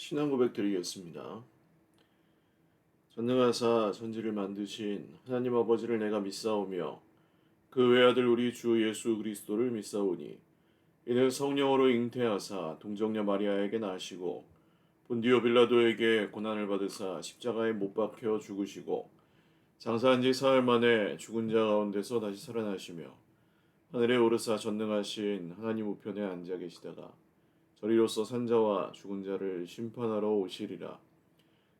신앙 고백 드리겠습니다. 전능하사 천지를 만드신 하나님 아버지를 내가 믿사오며 그 외아들 우리 주 예수 그리스도를 믿사오니 이는 성령으로 잉태하사 동정녀 마리아에게 나시고 본디오 빌라도에게 고난을 받으사 십자가에 못 박혀 죽으시고 장사한 지 사흘 만에 죽은 자 가운데서 다시 살아나시며 하늘에 오르사 전능하신 하나님 우편에 앉아 계시다가 저리로서 산자와 죽은 자를 심판하러 오시리라.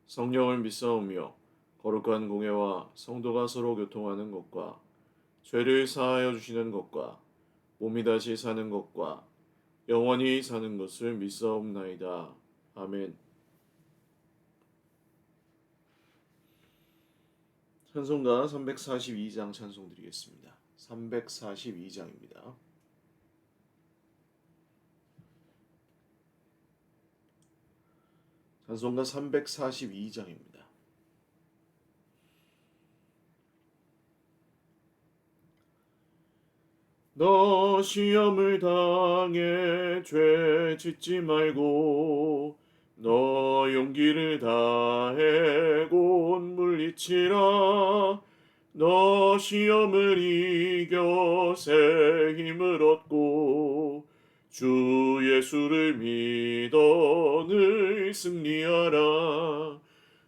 성령을 믿사오며 거룩한 공예와 성도가 서로 교통하는 것과 죄를 사하여 주시는 것과 몸이 다시 사는 것과 영원히 사는 것을 믿사옵나이다. 아멘. 찬송가 342장 찬송 드리겠습니다. 342장입니다. 찬송가 342장입니다. 너 시험을 당해 죄 짓지 말고 너 용기를 다해 곧 물리치라. 너 시험을 이겨 새 힘을 얻고 주 예수를 믿어 늘 승리하라.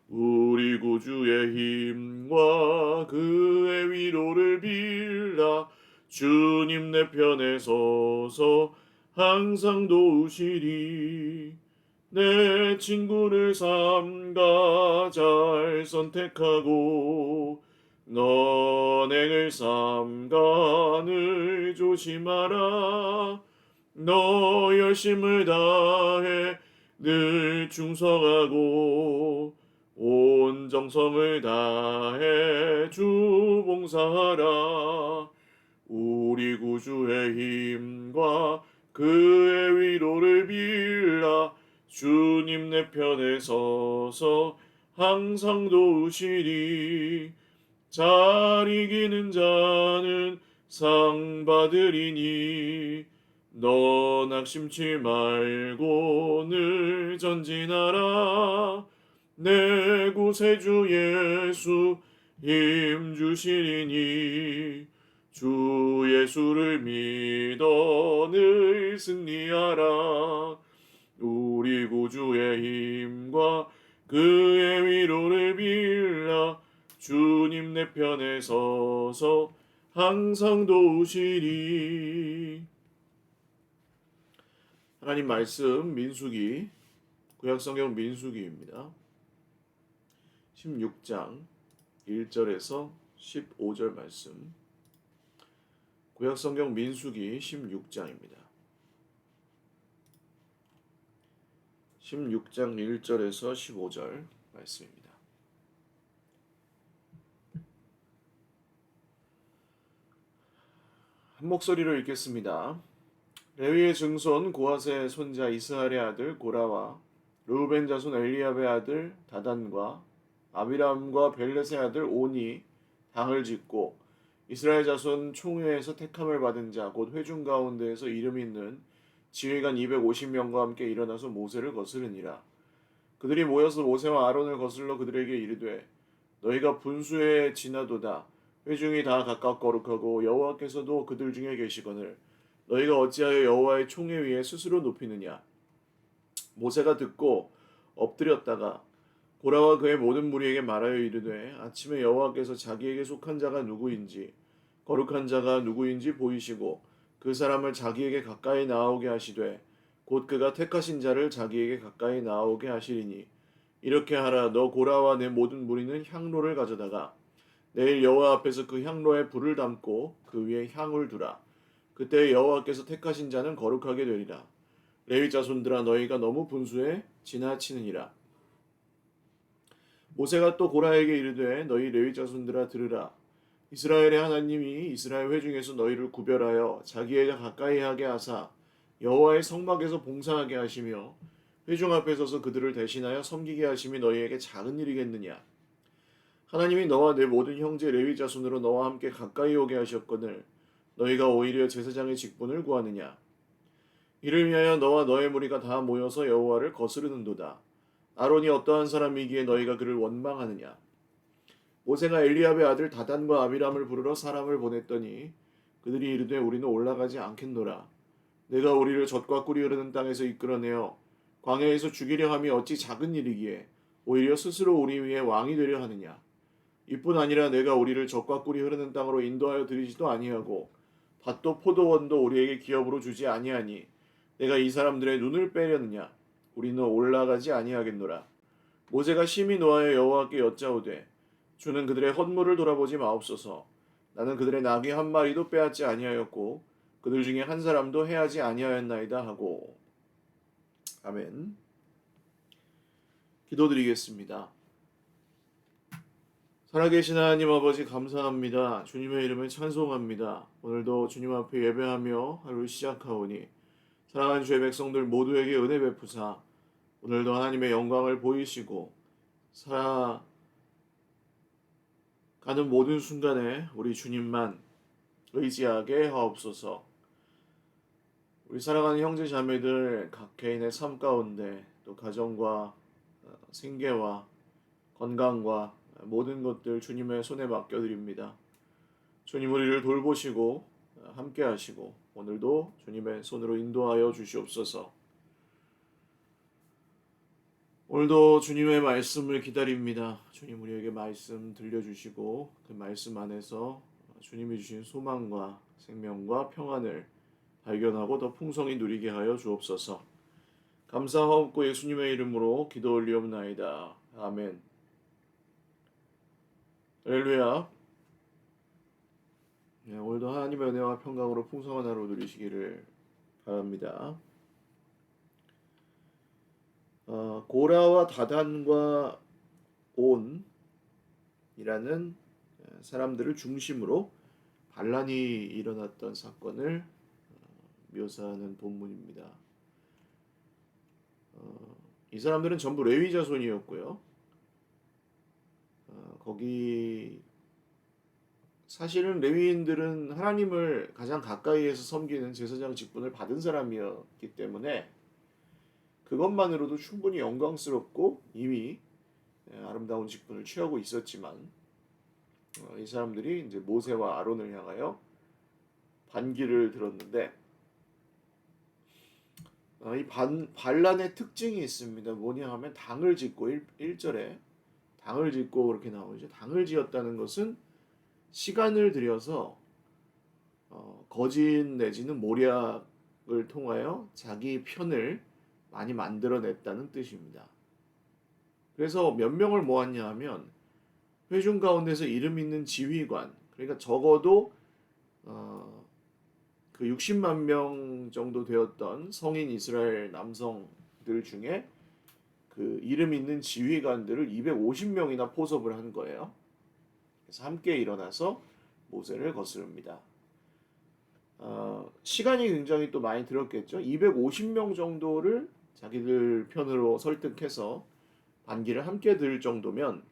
우리 구주의 힘과 그의 위로를 빌라. 주님 내 편에 서서 항상 도우시리. 내 친구를 삼가 잘 선택하고 너행을 삼가 늘 조심하라. 너 열심을 다해 늘 충성하고 온 정성을 다해 주 봉사하라. 우리 구주의 힘과 그의 위로를 빌라. 주님 내 편에 서서 항상 도우시리. 잘 이기는 자는 상 받으리니 너 낙심치 말고 늘 전진하라. 내 구세주 예수 힘 주시리니 주 예수를 믿어 늘 승리하라. 우리 구주의 힘과 그의 위로를 빌라. 주님 내 편에 서서 항상 도우시리. 하나님 말씀 민수기, 구약성경 민수기입니다. 16장 1절에서 15절 말씀. 구약성경 민수기 16장입니다. 16장 1절에서 15절 말씀입니다. 한 목소리로 읽겠습니다. 레위의 증손 고핫의 손자 이스할의 아들 고라와 르우벤 자손 엘리압의 아들 다단과 아비람과 벨렛의 아들 온이 당을 짓고 이스라엘 자손 총회에서 택함을 받은 자 곧 회중 가운데에서 이름 있는 지휘관 250명과 함께 일어나서 모세를 거스르니라. 그들이 모여서 모세와 아론을 거슬러 그들에게 이르되 너희가 분수에 지나도다. 회중이 다 각각 거룩하고 여호와께서도 그들 중에 계시거늘 너희가 어찌하여 여호와의 총회 위에 스스로 높이느냐. 모세가 듣고 엎드렸다가 고라와 그의 모든 무리에게 말하여 이르되 아침에 여호와께서 자기에게 속한 자가 누구인지 거룩한 자가 누구인지 보이시고 그 사람을 자기에게 가까이 나오게 하시되 곧 그가 택하신 자를 자기에게 가까이 나오게 하시리니 이렇게 하라. 너 고라와 내 모든 무리는 향로를 가져다가 내일 여호와 앞에서 그 향로에 불을 담고 그 위에 향을 두라. 그때 여호와께서 택하신 자는 거룩하게 되리라. 레위 자손들아 너희가 너무 분수에 지나치느니라. 모세가 또 고라에게 이르되 너희 레위 자손들아 들으라. 이스라엘의 하나님이 이스라엘 회중에서 너희를 구별하여 자기에게 가까이 하게 하사 여호와의 성막에서 봉사하게 하시며 회중 앞에 서서 그들을 대신하여 섬기게 하심이 너희에게 작은 일이겠느냐. 하나님이 너와 내 모든 형제 레위 자손으로 너와 함께 가까이 오게 하셨거늘 너희가 오히려 제사장의 직분을 구하느냐. 이를 위하여 너와 너의 무리가 다 모여서 여호와를 거스르는도다. 아론이 어떠한 사람이기에 너희가 그를 원망하느냐. 모세가 엘리압의 아들 다단과 아비람을 부르러 사람을 보냈더니 그들이 이르되 우리는 올라가지 않겠노라. 내가 우리를 젖과 꿀이 흐르는 땅에서 이끌어내어 광야에서 죽이려 함이 어찌 작은 일이기에 오히려 스스로 우리 위에 왕이 되려 하느냐. 이뿐 아니라 내가 우리를 젖과 꿀이 흐르는 땅으로 인도하여 드리지도 아니하고 밭도 포도원도 우리에게 기업으로 주지 아니하니 내가 이 사람들의 눈을 빼려느냐. 우리는 올라가지 아니하겠노라. 모세가 심히 노하여 여호와께 여짜오되 주는 그들의 헛물을 돌아보지 마옵소서. 나는 그들의 나귀 한 마리도 빼앗지 아니하였고 그들 중에 한 사람도 해하지 아니하였나이다 하고. 아멘. 기도드리겠습니다. 살아계신 하나님 아버지 감사합니다. 주님의 이름을 찬송합니다. 오늘도 주님 앞에 예배하며 하루를 시작하오니 사랑하는 주의 백성들 모두에게 은혜 베푸사 오늘도 하나님의 영광을 보이시고 살아가는 모든 순간에 우리 주님만 의지하게 하옵소서. 우리 사랑하는 형제 자매들 각 개인의 삶 가운데 또 가정과 생계와 건강과 모든 것들 주님의 손에 맡겨드립니다. 주님 우리를 돌보시고 함께 하시고 오늘도 주님의 손으로 인도하여 주시옵소서. 오늘도 주님의 말씀을 기다립니다. 주님 우리에게 말씀 들려주시고 그 말씀 안에서 주님이 주신 소망과 생명과 평안을 발견하고 더 풍성히 누리게 하여 주옵소서. 감사하옵고 예수님의 이름으로 기도 올리옵나이다. 아멘. 할렐루야. 네, 오늘도 하나님의 은혜와 평강으로 풍성한 하루 누리시기를 바랍니다. 고라와 다단과 온이라는 사람들을 중심으로 반란이 일어났던 사건을 묘사하는 본문입니다. 이 사람들은 전부 레위 자손이었고요. 거기 사실은 레위인들은 하나님을 가장 가까이에서 섬기는 제사장 직분을 받은 사람이었기 때문에 그것만으로도 충분히 영광스럽고 이미 아름다운 직분을 취하고 있었지만 이 사람들이 이제 모세와 아론을 향하여 반기를 들었는데 이 반란의 특징이 있습니다. 뭐냐 하면 당을 짓고 1절에 당을 짓고 그렇게 나오죠. 당을 지었다는 것은 시간을 들여서 거짓 내지는 모략을 통하여 자기 편을 많이 만들어냈다는 뜻입니다. 그래서 몇 명을 모았냐 하면 회중 가운데서 이름 있는 지휘관, 그러니까 적어도 그 60만 명 정도 되었던 성인 이스라엘 남성들 중에 그 이름 있는 지휘관들을 250명이나 포섭을 한 거예요. 그래서 함께 일어나서 모세를 거스릅니다. 시간이 굉장히 또 많이 들었겠죠. 250명 정도를 자기들 편으로 설득해서 반기를 함께 들 정도면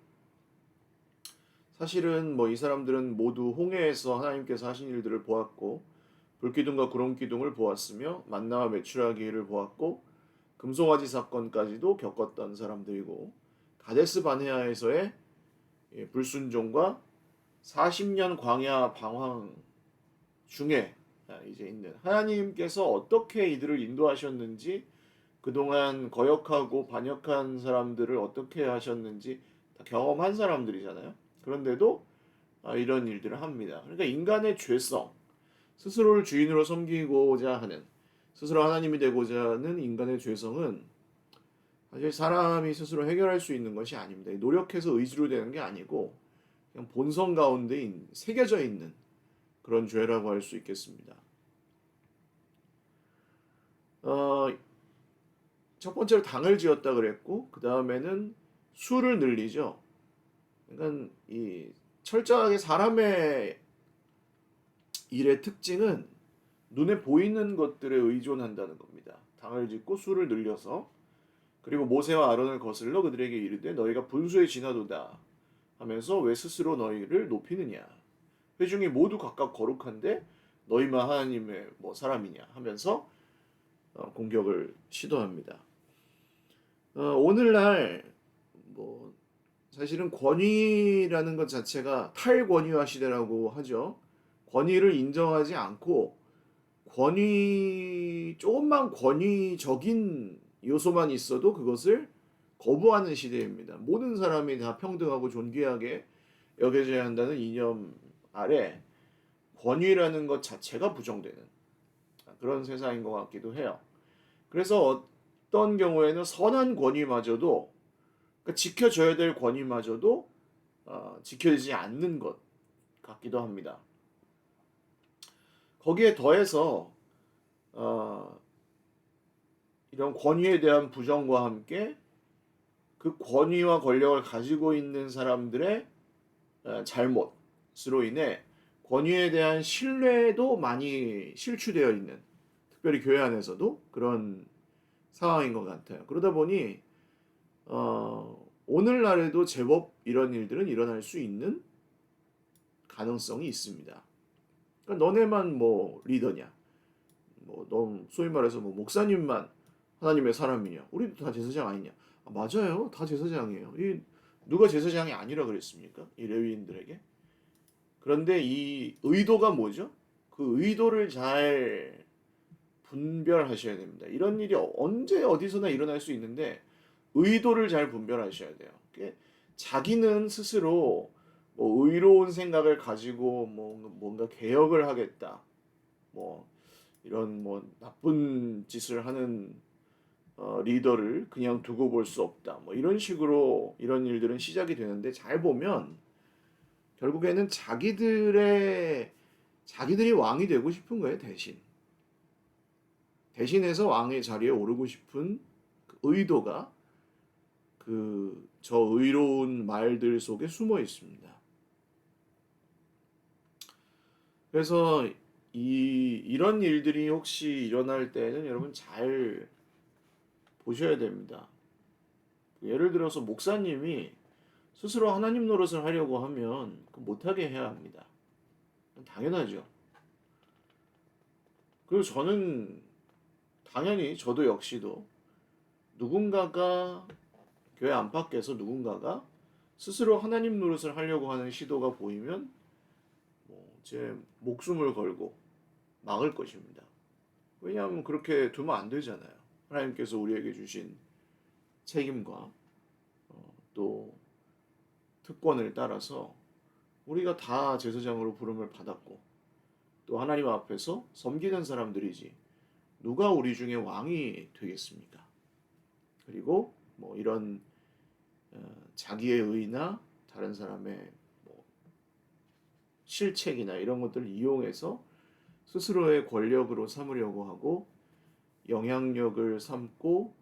사실은 뭐 이 사람들은 모두 홍해에서 하나님께서 하신 일들을 보았고 불기둥과 구름기둥을 보았으며 만나와 메추라기를 보았고 금송아지 사건까지도 겪었던 사람들이고 가데스 바네아에서의 불순종과 40년 광야 방황 중에 이제 있는 하나님께서 어떻게 이들을 인도하셨는지 그동안 거역하고 반역한 사람들을 어떻게 하셨는지 다 경험한 사람들이잖아요. 그런데도 이런 일들을 합니다. 그러니까 인간의 죄성, 스스로를 주인으로 섬기고자 하는, 스스로 하나님이 되고자 하는 인간의 죄성은 사실 사람이 스스로 해결할 수 있는 것이 아닙니다. 노력해서 의지로 되는 게 아니고 그냥 본성 가운데 새겨져 있는 그런 죄라고 할 수 있겠습니다. 첫 번째로 당을 지었다 그랬고 그 다음에는 수를 늘리죠. 그러니까 이 철저하게 사람의 일의 특징은 눈에 보이는 것들에 의존한다는 겁니다. 당을 짓고 수를 늘려서 그리고 모세와 아론을 거슬러 그들에게 이르되 너희가 분수에 지나도다 하면서 왜 스스로 너희를 높이느냐. 회중이 모두 각각 거룩한데 너희만 하나님의 사람이냐 하면서 공격을 시도합니다. 오늘날 뭐 사실은 권위라는 것 자체가 탈권위화 시대라고 하죠. 권위를 인정하지 않고 조금만 권위적인 요소만 있어도 그것을 거부하는 시대입니다. 모든 사람이 다 평등하고 존귀하게 여겨져야 한다는 이념 아래 권위라는 것 자체가 부정되는 그런 세상인 것 같기도 해요. 그래서 어떤 경우에는 선한 권위마저도, 그러니까 지켜줘야 될 권위마저도 지켜지지 않는 것 같기도 합니다. 거기에 더해서 어, 이런 권위에 대한 부정과 함께 그 권위와 권력을 가지고 있는 사람들의 잘못으로 인해 권위에 대한 신뢰도 많이 실추되어 있는, 특별히 교회 안에서도 그런 상황인 것 같아요. 그러다 보니 오늘날에도 제법 이런 일들은 일어날 수 있는 가능성이 있습니다. 그러니까 너네만 뭐 리더냐? 뭐 너 소위 말해서 뭐 목사님만 하나님의 사람이냐? 우리도 다 제사장 아니냐? 맞아요, 다 제사장이에요. 누가 제사장이 아니라 그랬습니까? 이 레위인들에게. 그런데 이 의도가 뭐죠? 그 의도를 잘 분별하셔야 됩니다. 이런 일이 언제 어디서나 일어날 수 있는데 의도를 잘 분별하셔야 돼요. 자기는 스스로 뭐 의로운 생각을 가지고 뭔가 개혁을 하겠다. 뭐 이런 뭐 나쁜 짓을 하는 리더를 그냥 두고 볼 수 없다. 뭐 이런 식으로 이런 일들은 시작이 되는데 잘 보면 결국에는 자기들이 왕이 되고 싶은 거예요, 대신해서 왕의 자리에 오르고 싶은 그 의도가 저 의로운 말들 속에 숨어 있습니다. 그래서 이런 일들이 혹시 일어날 때는 여러분 잘 보셔야 됩니다. 예를 들어서 목사님이 스스로 하나님 노릇을 하려고 하면 못하게 해야 합니다. 당연하죠. 그리고 저는 당연히 저도 역시도 누군가가 교회 안팎에서 누군가가 스스로 하나님 노릇을 하려고 하는 시도가 보이면 제 목숨을 걸고 막을 것입니다. 왜냐하면 그렇게 두면 안 되잖아요. 하나님께서 우리에게 주신 책임과 또 특권을 따라서 우리가 다 제사장으로 부름을 받았고 또 하나님 앞에서 섬기는 사람들이지 누가 우리 중에 왕이 되겠습니까? 그리고 뭐 이런 자기의 의나 다른 사람의 뭐 실책이나 이런 것들을 이용해서 스스로의 권력으로 삼으려고 하고 영향력을 삼고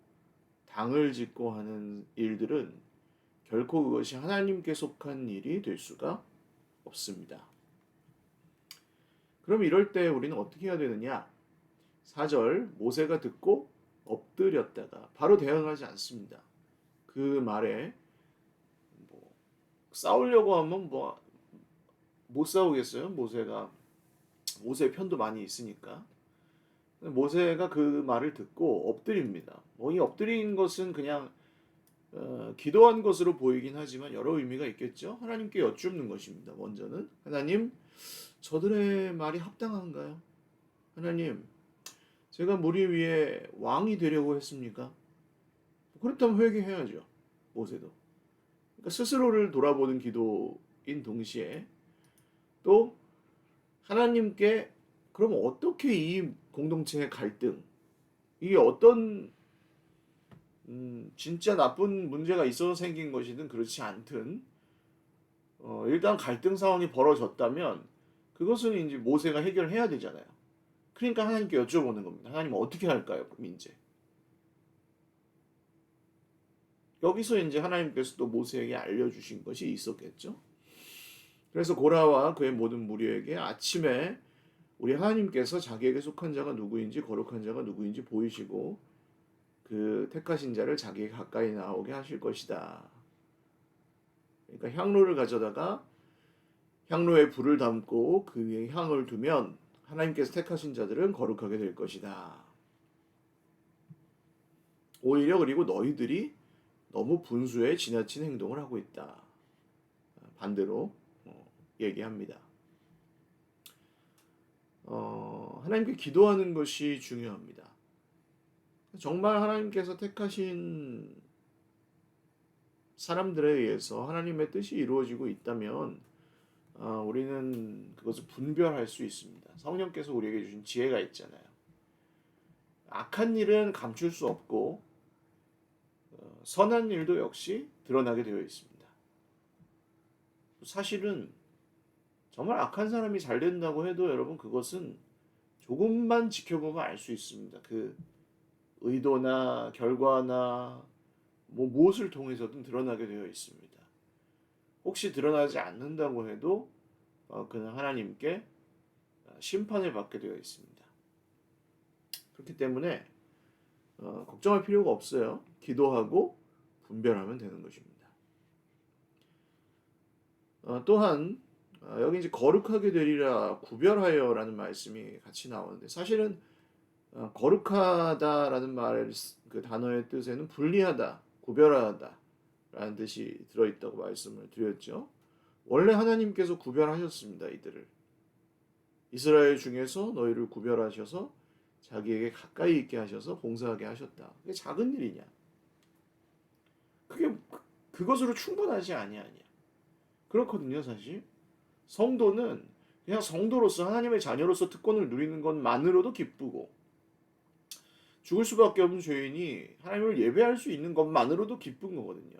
당을 짓고 하는 일들은 결코 그것이 하나님께 속한 일이 될 수가 없습니다. 그럼 이럴 때 우리는 어떻게 해야 되느냐? 4절 모세가 듣고 엎드렸다가 바로 대응하지 않습니다. 그 말에 뭐 싸우려고 하면 뭐 못 싸우겠어요? 모세의 편도 많이 있으니까. 모세가 그 말을 듣고 엎드립니다. 이 엎드린 것은 그냥 기도한 것으로 보이긴 하지만 여러 의미가 있겠죠. 하나님께 여쭙는 것입니다. 먼저는 하나님, 저들의 말이 합당한가요? 하나님, 제가 무리 위에 왕이 되려고 했습니까? 그렇다면 회개해야죠. 모세도. 그러니까 스스로를 돌아보는 기도인 동시에 또 하나님께 그럼 어떻게 이 공동체의 갈등, 이게 어떤 진짜 나쁜 문제가 있어서 생긴 것이든 그렇지 않든 일단 갈등 상황이 벌어졌다면 그것은 이제 모세가 해결해야 되잖아요. 그러니까 하나님께 여쭤보는 겁니다. 하나님 어떻게 할까요? 그럼 이제 여기서 이제 하나님께서 또 모세에게 알려주신 것이 있었겠죠. 그래서 고라와 그의 모든 무리에게 아침에 우리 하나님께서 자기에게 속한 자가 누구인지 거룩한 자가 누구인지 보이시고 그 택하신 자를 자기에게 가까이 나오게 하실 것이다. 그러니까 향로를 가져다가 향로에 불을 담고 그 위에 향을 두면 하나님께서 택하신 자들은 거룩하게 될 것이다. 오히려 그리고 너희들이 너무 분수에 지나친 행동을 하고 있다. 반대로 얘기합니다. 하나님께 기도하는 것이 중요합니다. 정말 하나님께서 택하신 사람들에 의해서 하나님의 뜻이 이루어지고 있다면 우리는 그것을 분별할 수 있습니다. 성령께서 우리에게 주신 지혜가 있잖아요. 악한 일은 감출 수 없고 선한 일도 역시 드러나게 되어 있습니다. 사실은 정말 악한 사람이 잘 된다고 해도 여러분 그것은 조금만 지켜보면 알 수 있습니다. 그 의도나 결과나 무엇을 통해서든 드러나게 되어 있습니다. 혹시 드러나지 않는다고 해도 그는 하나님께 심판을 받게 되어 있습니다. 그렇기 때문에 걱정할 필요가 없어요. 기도하고 분별하면 되는 것입니다. 또한 여기 이제 거룩하게 되리라 구별하여라는 말씀이 같이 나오는데 사실은 거룩하다라는 말 그 단어의 뜻에는 분리하다, 구별하다라는 뜻이 들어있다고 말씀을 드렸죠. 원래 하나님께서 구별하셨습니다. 이들을 이스라엘 중에서 너희를 구별하셔서 자기에게 가까이 있게 하셔서 봉사하게 하셨다. 그게 작은 일이냐? 그것으로 충분하지 아니하냐? 그렇거든요, 사실. 성도는 그냥 성도로서 하나님의 자녀로서 특권을 누리는 것만으로도 기쁘고 죽을 수밖에 없는 죄인이 하나님을 예배할 수 있는 것만으로도 기쁜 거거든요.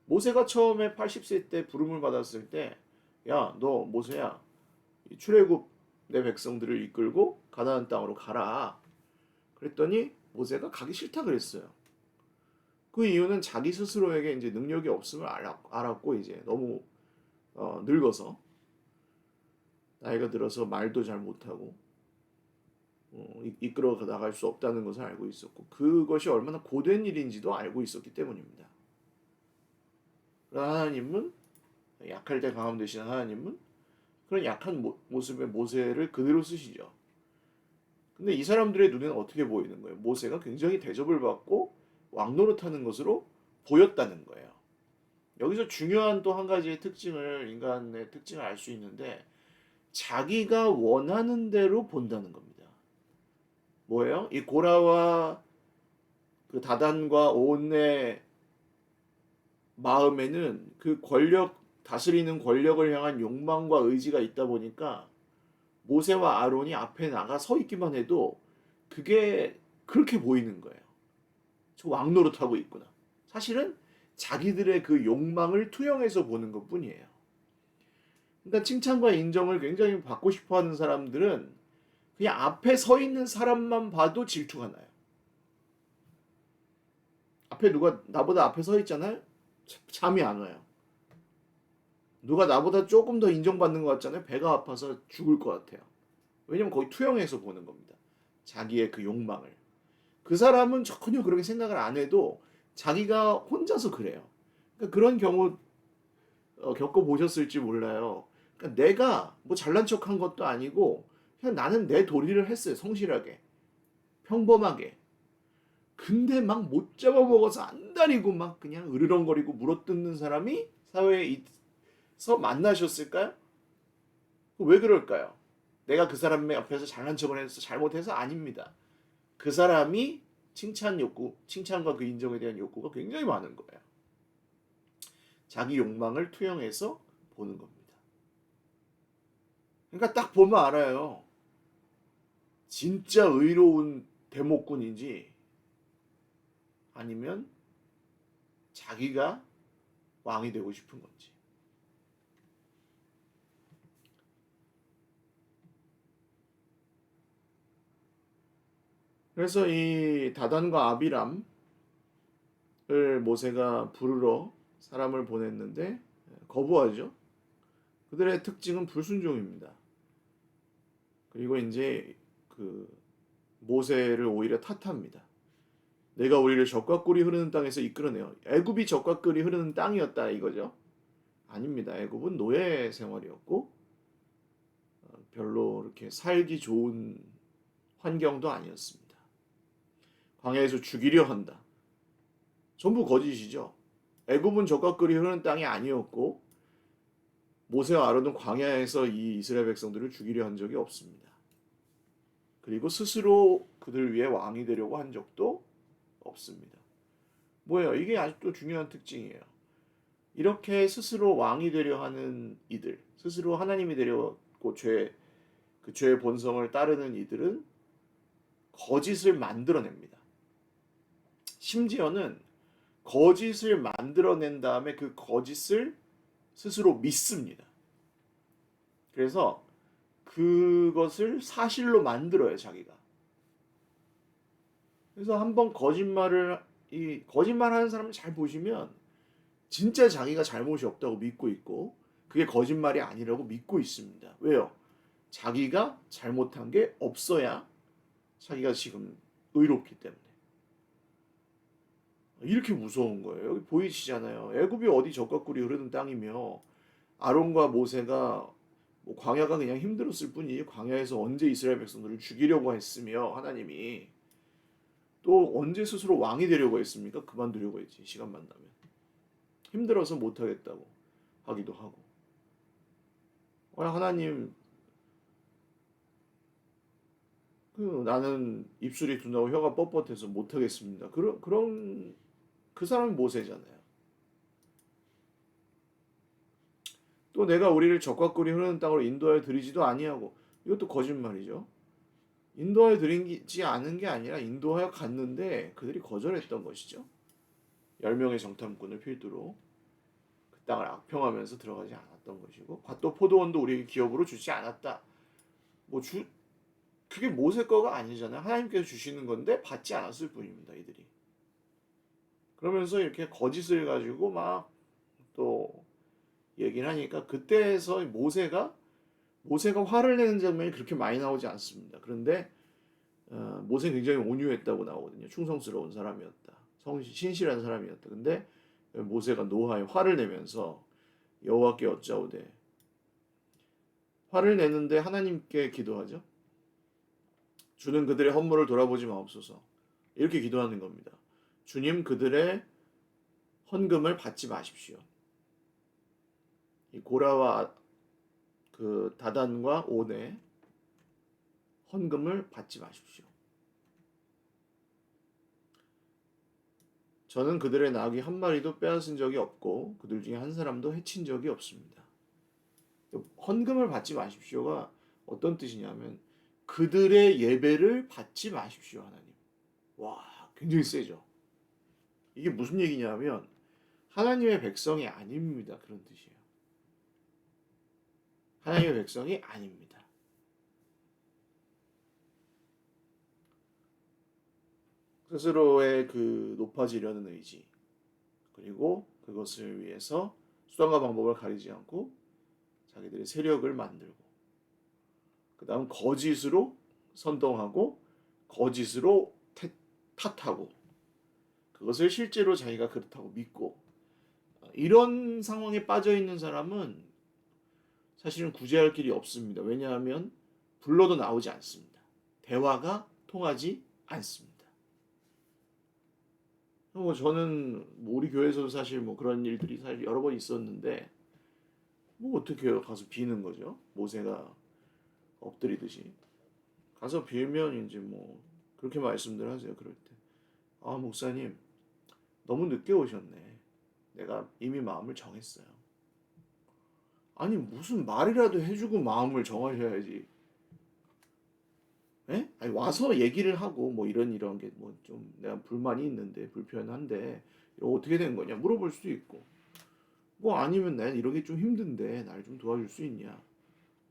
모세가 처음에 80세 때 부름을 받았을 때 야, 너 모세야, 출애굽 내 백성들을 이끌고 가나안 땅으로 가라. 그랬더니 모세가 가기 싫다 그랬어요. 그 이유는 자기 스스로에게 이제 능력이 없음을 알았고 이제 너무 늙어서 나이가 들어서 말도 잘 못하고 이끌어 나갈 수 없다는 것을 알고 있었고 그것이 얼마나 고된 일인지도 알고 있었기 때문입니다. 하나님은 약할 때 강함 되시는 하나님은 그런 약한 모습의 모세를 그대로 쓰시죠. 근데 이 사람들의 눈에는 어떻게 보이는 거예요? 모세가 굉장히 대접을 받고 왕노릇하는 것으로 보였다는 거예요. 여기서 중요한 또 한 가지의 특징을 인간의 특징을 알 수 있는데 자기가 원하는 대로 본다는 겁니다. 뭐예요? 이 고라와 그 다단과 온의 마음에는 그 다스리는 권력을 향한 욕망과 의지가 있다 보니까 모세와 아론이 앞에 나가 서 있기만 해도 그게 그렇게 보이는 거예요. 저 왕노릇하고 있구나. 사실은 자기들의 그 욕망을 투영해서 보는 것 뿐이에요. 그러니까 칭찬과 인정을 굉장히 받고 싶어 하는 사람들은 그냥 앞에 서 있는 사람만 봐도 질투가 나요. 앞에 누가 나보다 앞에 서 있잖아요. 잠이 안 와요. 누가 나보다 조금 더 인정받는 것 같잖아요. 배가 아파서 죽을 것 같아요. 왜냐면 거의 투영해서 보는 겁니다. 자기의 그 욕망을. 그 사람은 전혀 그렇게 생각을 안 해도 자기가 혼자서 그래요. 그러니까 그런 경우 겪어보셨을지 몰라요. 그러니까 내가 뭐 잘난 척한 것도 아니고 그냥 나는 내 도리를 했어요. 성실하게. 평범하게. 근데 막 못 잡아먹어서 안달이고 막 그냥 으르렁거리고 물어뜯는 사람이 사회에 있어 만나셨을까요? 왜 그럴까요? 내가 그 사람 앞에서 잘난 척을 해서 잘못해서 아닙니다. 그 사람이 칭찬 욕구, 칭찬과 그 인정에 대한 욕구가 굉장히 많은 거예요. 자기 욕망을 투영해서 보는 겁니다. 그러니까 딱 보면 알아요. 진짜 의로운 대목꾼인지 아니면 자기가 왕이 되고 싶은 건지. 그래서 이 다단과 아비람을 모세가 부르러 사람을 보냈는데 거부하죠. 그들의 특징은 불순종입니다. 그리고 이제 그 모세를 오히려 탓합니다. 내가 우리를 젖과 꿀이 흐르는 땅에서 이끌어내요. 애굽이 젖과 꿀이 흐르는 땅이었다 이거죠. 아닙니다. 애굽은 노예 생활이었고 별로 이렇게 살기 좋은 환경도 아니었습니다. 광야에서 죽이려 한다. 전부 거짓이죠. 애굽은 젖과 꿀이 흐르는 땅이 아니었고 모세와 아론은 광야에서 이 이스라엘 백성들을 죽이려 한 적이 없습니다. 그리고 스스로 그들 위해 왕이 되려고 한 적도 없습니다. 뭐예요? 이게 아직도 중요한 특징이에요. 이렇게 스스로 왕이 되려 하는 이들, 스스로 하나님이 되려고 그 죄의 본성을 따르는 이들은 거짓을 만들어냅니다. 심지어는 거짓을 만들어낸 다음에 그 거짓을 스스로 믿습니다. 그래서 그것을 사실로 만들어요, 자기가. 그래서 한번 거짓말하는 사람을 잘 보시면 진짜 자기가 잘못이 없다고 믿고 있고 그게 거짓말이 아니라고 믿고 있습니다. 왜요? 자기가 잘못한 게 없어야 자기가 지금 의롭기 때문에. 이렇게 무서운 거예요. 여기 보이시잖아요. 애굽이 어디 젖과 꿀이 흐르는 땅이며 아론과 모세가 뭐 광야가 그냥 힘들었을 뿐이지 광야에서 언제 이스라엘 백성들을 죽이려고 했으며 하나님이 또 언제 스스로 왕이 되려고 했습니까? 그만두려고 했지. 시간만 나면. 힘들어서 못하겠다고 하기도 하고. 하나님 나는 입술이 둔하고 혀가 뻣뻣해서 못하겠습니다. 그런 그 사람이 모세잖아요. 또 내가 우리를 적과 꿀이 흐르는 땅으로 인도하여 드리지도 아니하고 이것도 거짓말이죠. 인도하여 드리지 않은 게 아니라 인도하여 갔는데 그들이 거절했던 것이죠. 10명의 정탐꾼을 필두로 그 땅을 악평하면서 들어가지 않았던 것이고 또 포도원도 우리에게 기업으로 주지 않았다. 그게 모세 거가 아니잖아요. 하나님께서 주시는 건데 받지 않았을 뿐입니다. 이들이. 그러면서 이렇게 거짓을 가지고 막 또 얘기를 하니까 그때에서 모세가 화를 내는 장면이 그렇게 많이 나오지 않습니다. 그런데 모세는 굉장히 온유했다고 나오거든요. 충성스러운 사람이었다. 신실한 사람이었다. 근데 모세가 노하에 화를 내면서 여호와께 여짜오되 화를 내는데 하나님께 기도하죠. 주는 그들의 헌물을 돌아보지 마옵소서. 이렇게 기도하는 겁니다. 주님 그들의 헌금을 받지 마십시오. 이 고라와 그 다단과 온의 헌금을 받지 마십시오. 저는 그들의 나귀 한 마리도 빼앗은 적이 없고 그들 중에 한 사람도 해친 적이 없습니다. 헌금을 받지 마십시오가 어떤 뜻이냐면 그들의 예배를 받지 마십시오, 하나님. 와, 굉장히 세죠. 이게 무슨 얘기냐면 하나님의 백성이 아닙니다. 그런 뜻이에요. 하나님의 백성이 아닙니다. 스스로의 그 높아지려는 의지 그리고 그것을 위해서 수단과 방법을 가리지 않고 자기들의 세력을 만들고 그 다음 거짓으로 선동하고 거짓으로 탓하고 그것을 실제로 자기가 그렇다고 믿고 이런 상황에 빠져 있는 사람은 사실은 구제할 길이 없습니다. 왜냐하면 불러도 나오지 않습니다. 대화가 통하지 않습니다. 저는 우리 교회에서도 사실 그런 일들이 사실 여러 번 있었는데 어떻게 해요? 가서 비는 거죠. 모세가 엎드리듯이 가서 빌면 이제 그렇게 말씀들 하세요. 그럴 때 목사님 너무 늦게 오셨네. 내가 이미 마음을 정했어요. 아니 무슨 말이라도 해주고 마음을 정하셔야지. 에? 아니 와서 얘기를 하고 이런 게 좀 내가 불만이 있는데 불편한데 어떻게 된 거냐 물어볼 수도 있고 아니면 난 이런 게 좀 힘든데 날 좀 도와줄 수 있냐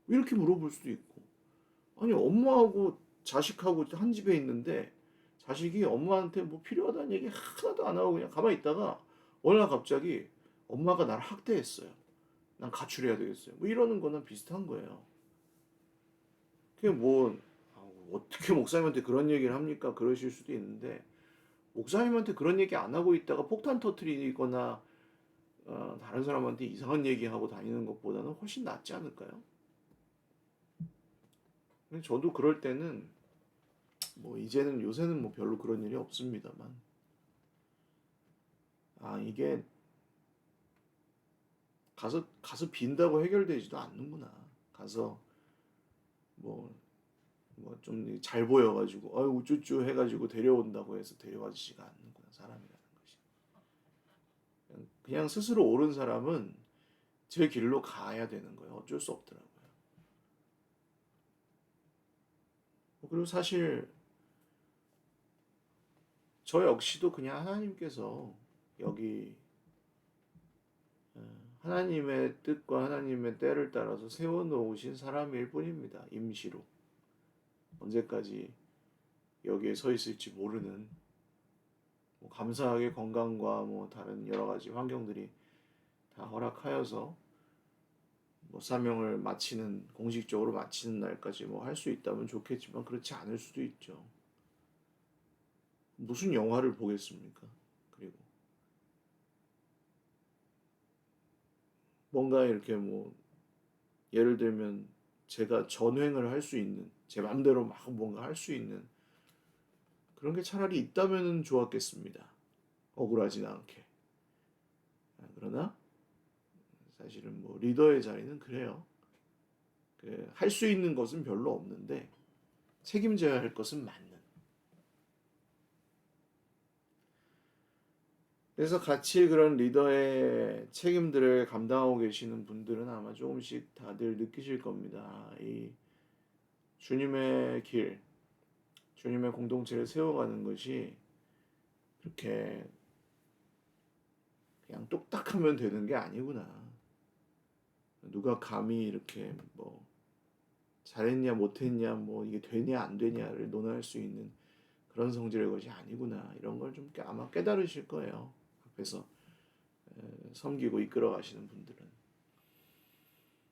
이렇게 물어볼 수도 있고 아니 엄마하고 자식하고 한 집에 있는데 자식이 엄마한테 필요하다는 얘기 하나도 안 하고 그냥 가만히 있다가 어느 날 갑자기 엄마가 나를 학대했어요. 난 가출해야 되겠어요. 이러는 거는 비슷한 거예요. 그게 어떻게 목사님한테 그런 얘기를 합니까? 그러실 수도 있는데 목사님한테 그런 얘기 안 하고 있다가 폭탄 터트리거나 다른 사람한테 이상한 얘기하고 다니는 것보다는 훨씬 낫지 않을까요? 저도 그럴 때는 요새는 별로 그런 일이 없습니다만 이게 가서 빈다고 해결되지도 않는구나. 가서 뭐 좀 잘 보여가지고 우쭈쭈 해가지고 데려온다고 해서 데려가지지가 않는구나, 사람이라는 것이. 그냥 스스로 옳은 사람은 제 길로 가야 되는 거예요. 어쩔 수 없더라고요. 그리고 사실 저 역시도 그냥 하나님께서 여기 하나님의 뜻과 하나님의 때를 따라서 세워놓으신 사람일 뿐입니다. 임시로. 언제까지 여기에 서 있을지 모르는, 감사하게 건강과 다른 여러 가지 환경들이 다 허락하여서 사명을 마치는, 공식적으로 마치는 날까지 할 수 있다면 좋겠지만 그렇지 않을 수도 있죠. 무슨 영화를 보겠습니까? 그리고 뭔가 이렇게 예를 들면 제가 전횡을 할 수 있는, 제 마음대로 막 뭔가 할 수 있는 그런 게 차라리 있다면 좋았겠습니다. 억울하진 않게. 그러나 사실은 리더의 자리는 그래요. 할 수 있는 것은 별로 없는데 책임져야 할 것은 많는. 그래서 같이 그런 리더의 책임들을 감당하고 계시는 분들은 아마 조금씩 다들 느끼실 겁니다. 이 주님의 길, 주님의 공동체를 세워가는 것이 그렇게 그냥 뚝딱하면 되는 게 아니구나. 누가 감히 이렇게 잘했냐 못했냐 이게 되냐 안 되냐를 논할 수 있는 그런 성질의 것이 아니구나. 이런 걸 좀 아마 깨달으실 거예요. 앞에서 섬기고 이끌어 가시는 분들은.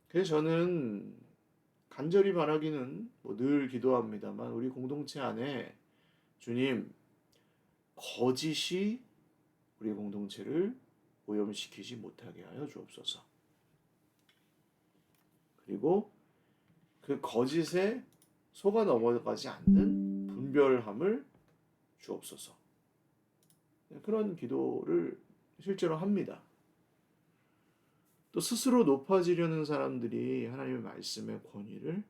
그래서 저는 간절히 바라기는 늘 기도합니다만, 우리 공동체 안에 주님, 거짓이 우리 공동체를 오염시키지 못하게 하여 주옵소서. 그리고 그 거짓에 속아 넘어가지 않는 분별함을 주옵소서. 그런 기도를 실제로 합니다. 또 스스로 높아지려는 사람들이 하나님의 말씀의 권위를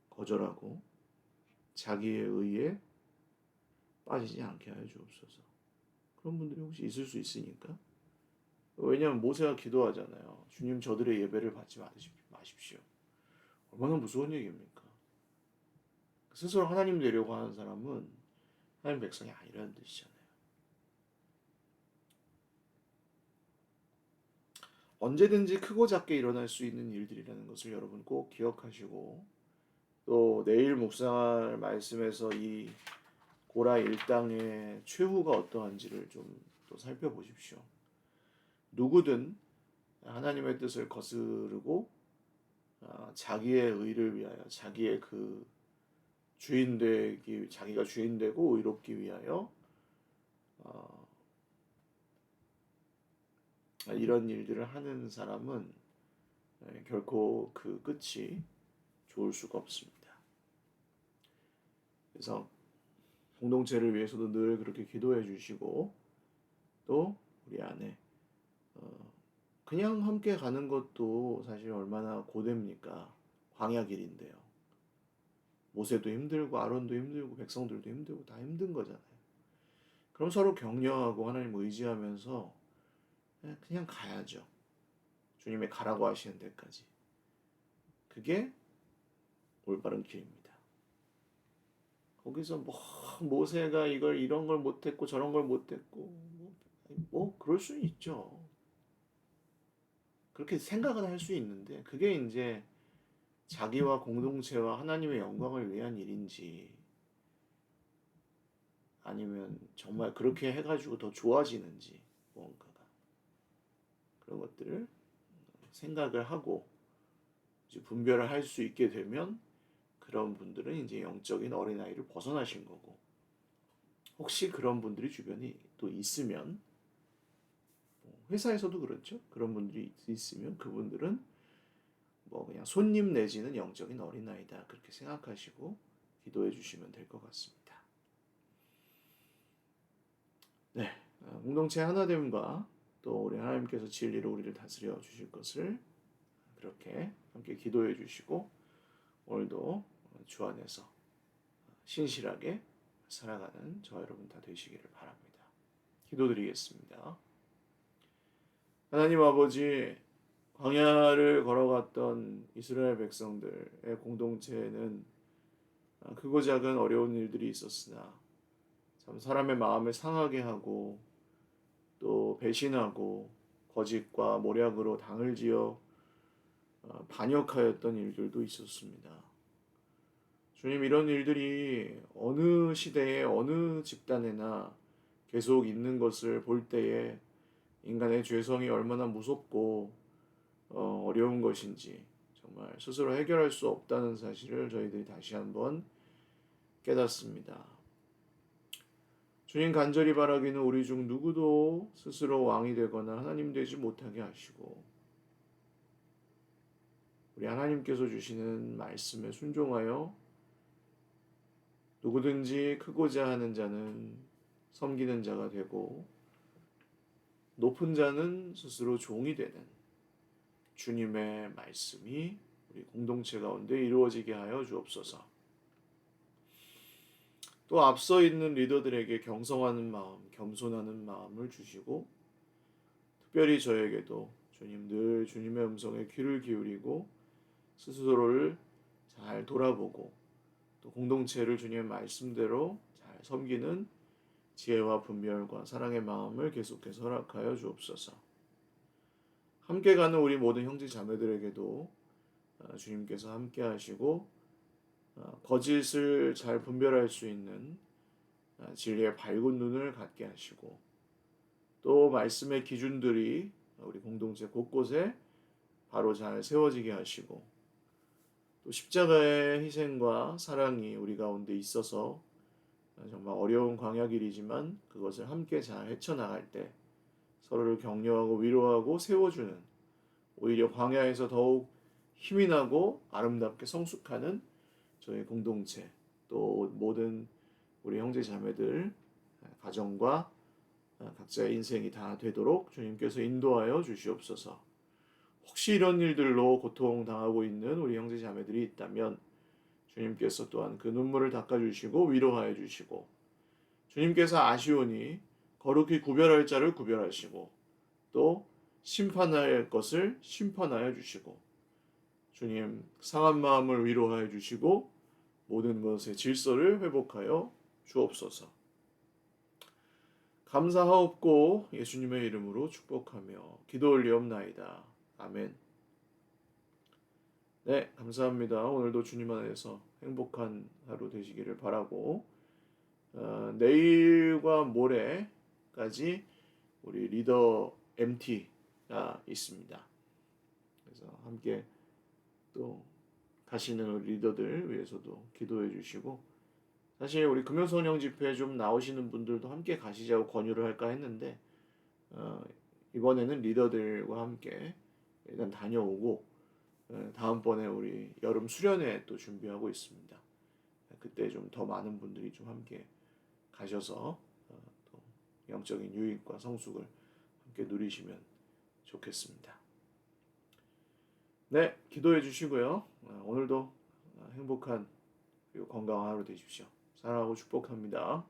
거절하고 자기의 의에 빠지지 않게 하여 주옵소서. 그런 분들이 혹시 있을 수 있으니까. 왜냐하면 모세가 기도하잖아요. 주님, 저들의 예배를 받지 마십시오. 얼마나 무서운 얘기입니까? 스스로 하나님 되려고 하는 사람은 하나님 백성이 아니라는 뜻이잖아요. 언제든지 크고 작게 일어날 수 있는 일들이라는 것을 여러분 꼭 기억하시고, 또 내일 묵상할 말씀에서 이 고라 일당의 최후가 어떠한지를 좀 또 살펴보십시오. 누구든 하나님의 뜻을 거스르고 자기의 의를 위하여, 자기의 자기가 주인 되고 의롭기 위하여 이런 일들을 하는 사람은 결코 그 끝이 좋을 수가 없습니다. 그래서 공동체를 위해서도 늘 그렇게 기도해 주시고, 또 우리 안에 그냥 함께 가는 것도 사실 얼마나 고됩니까? 광야 길인데요. 모세도 힘들고 아론도 힘들고 백성들도 힘들고 다 힘든 거잖아요. 그럼 서로 격려하고 하나님 의지하면서 그냥 가야죠. 주님의 가라고 하시는 데까지. 그게 올바른 길입니다. 거기서 모세가 이런 걸 못했고 저런 걸 못했고 그럴 수는 있죠. 그렇게 생각은 할 수 있는데 그게 이제 자기와 공동체와 하나님의 영광을 위한 일인지, 아니면 정말 그렇게 해가지고 더 좋아지는지, 뭔가가 그런 것들을 생각을 하고 이제 분별을 할 수 있게 되면 그런 분들은 이제 영적인 어린아이를 벗어나신 거고, 혹시 그런 분들이 주변에 또 있으면, 회사에서도 그렇죠. 그런 분들이 있으면 그분들은 그냥 손님 내지는 영적인 어린아이다, 그렇게 생각하시고 기도해 주시면 될 것 같습니다. 네, 공동체 하나됨과 또 우리 하나님께서 진리로 우리를 다스려 주실 것을 그렇게 함께 기도해 주시고 오늘도 주 안에서 신실하게 살아가는 저와 여러분 다 되시기를 바랍니다. 기도드리겠습니다. 하나님 아버지, 광야를 걸어갔던 이스라엘 백성들의 공동체에는 크고 작은 어려운 일들이 있었으나 참 사람의 마음을 상하게 하고 또 배신하고 거짓과 모략으로 당을 지어 반역하였던 일들도 있었습니다. 주님, 이런 일들이 어느 시대에 어느 집단에나 계속 있는 것을 볼 때에 인간의 죄성이 얼마나 무섭고 어려운 것인지 정말 스스로 해결할 수 없다는 사실을 저희들이 다시 한번 깨닫습니다. 주님, 간절히 바라기는 우리 중 누구도 스스로 왕이 되거나 하나님 되지 못하게 하시고 우리 하나님께서 주시는 말씀에 순종하여 누구든지 크고자 하는 자는 섬기는 자가 되고 높은 자는 스스로 종이 되는 주님의 말씀이 우리 공동체 가운데 이루어지게 하여 주옵소서. 또 앞서 있는 리더들에게 경성하는 마음, 겸손하는 마음을 주시고 특별히 저에게도 주님 늘 주님의 음성에 귀를 기울이고 스스로를 잘 돌아보고 또 공동체를 주님의 말씀대로 잘 섬기는 지혜와 분별과 사랑의 마음을 계속해서 허락하여 주옵소서. 함께 가는 우리 모든 형제 자매들에게도 주님께서 함께 하시고 거짓을 잘 분별할 수 있는 진리의 밝은 눈을 갖게 하시고 또 말씀의 기준들이 우리 공동체 곳곳에 바로 잘 세워지게 하시고 또 십자가의 희생과 사랑이 우리 가운데 있어서 정말 어려운 광야길이지만 그것을 함께 잘 헤쳐나갈 때 서로를 격려하고 위로하고 세워주는 오히려 광야에서 더욱 힘이 나고 아름답게 성숙하는 저희 공동체 또 모든 우리 형제 자매들 가정과 각자의 인생이 다 되도록 주님께서 인도하여 주시옵소서. 혹시 이런 일들로 고통당하고 있는 우리 형제 자매들이 있다면 주님께서 또한 그 눈물을 닦아주시고 위로하여 주시고 주님께서 아시오니 거룩히 구별할 자를 구별하시고 또 심판할 것을 심판하여 주시고 주님 상한 마음을 위로하여 주시고 모든 것의 질서를 회복하여 주옵소서. 감사하옵고 예수님의 이름으로 축복하며 기도 올리옵나이다. 아멘. 네, 감사합니다. 오늘도 주님 안에서 행복한 하루 되시기를 바라고 내일과 모레까지 우리 리더 MT가 있습니다. 그래서 함께 또 가시는 우리 리더들 위해서도 기도해 주시고 사실 우리 금요성령 집회 좀 나오시는 분들도 함께 가시자고 권유를 할까 했는데 이번에는 리더들과 함께 일단 다녀오고 다음번에 우리 여름 수련회 또 준비하고 있습니다. 그때 좀 더 많은 분들이 좀 함께 가셔서 또 영적인 유익과 성숙을 함께 누리시면 좋겠습니다. 네, 기도해 주시고요. 오늘도 행복한 그리고 건강한 하루 되십시오. 사랑하고 축복합니다.